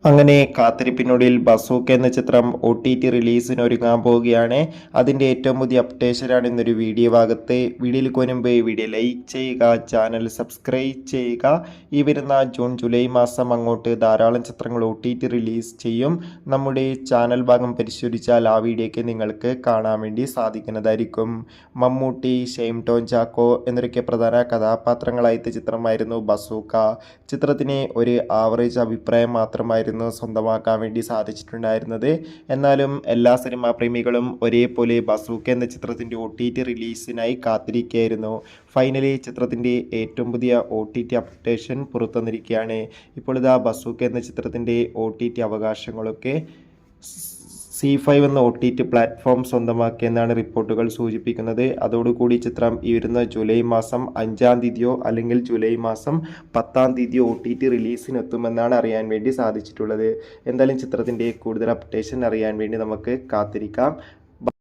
അങ്ങനെ കാത്തിരിപ്പിനൊടുവിൽ ബസൂക്ക എന്ന ചിത്രം OTT റിലീസിന് ഒരുങ്ങാൻ പോവുകയാണ്. അതിൻ്റെ ഏറ്റവും പുതിയ അപ്ഡേഷനാണ് ഇന്നൊരു വീഡിയോ ഭാഗത്ത്. വീഡിയോയിലേക്ക് മുൻപ് വീഡിയോ ലൈക്ക് ചെയ്യുക, ചാനൽ സബ്സ്ക്രൈബ് ചെയ്യുക. ഈ വരുന്ന ജൂൺ ജൂലൈ മാസം അങ്ങോട്ട് ധാരാളം ചിത്രങ്ങൾ OTT റിലീസ് ചെയ്യും. നമ്മുടെ ചാനൽ ഭാഗം പരിശോധിച്ചാൽ ആ വീഡിയോയ്ക്ക് നിങ്ങൾക്ക് കാണാൻ വേണ്ടി സാധിക്കുന്നതായിരിക്കും. മമ്മൂട്ടി, ഷെയ്ൻ ടോം ചാക്കോ എന്നൊക്കെ പ്രധാന കഥാപാത്രങ്ങളായിട്ട് ചിത്രമായിരുന്നു ബസൂക്ക. ചിത്രത്തിന് ഒരു ആവറേജ് അഭിപ്രായം മാത്രമായിരുന്നു സ്വന്തമാക്കാൻ വേണ്ടി സാധിച്ചിട്ടുണ്ടായിരുന്നത്. എന്നാലും എല്ലാ സിനിമാ പ്രേമികളും ഒരേപോലെ ബസൂക്ക എന്ന ചിത്രത്തിൻ്റെ OTT റിലീസിനായി കാത്തിരിക്കുകയായിരുന്നു. ഫൈനലി ചിത്രത്തിൻ്റെ ഏറ്റവും പുതിയ OTT അപ്ഡേഷൻ പുറത്തുവന്നിരിക്കുകയാണ്. ഇപ്പോൾ ഇതാ ബസൂക്ക എന്ന ചിത്രത്തിൻ്റെ OTT അവകാശങ്ങളൊക്കെ C5 എന്ന OTT പ്ലാറ്റ്ഫോം സ്വന്തമാക്കിയെന്നാണ് റിപ്പോർട്ടുകൾ സൂചിപ്പിക്കുന്നത്. അതോടുകൂടി ചിത്രം ഈ വരുന്ന ജൂലൈ മാസം 5-ാം തീയതിയോ അല്ലെങ്കിൽ ജൂലൈ മാസം 10-ാം തീയതിയോ OTT റിലീസിനെത്തുമെന്നാണ് അറിയാൻ വേണ്ടി സാധിച്ചിട്ടുള്ളത്. എന്തായാലും ചിത്രത്തിൻ്റെ കൂടുതൽ അപ്ഡേഷൻ അറിയാൻ വേണ്ടി നമുക്ക് കാത്തിരിക്കാം.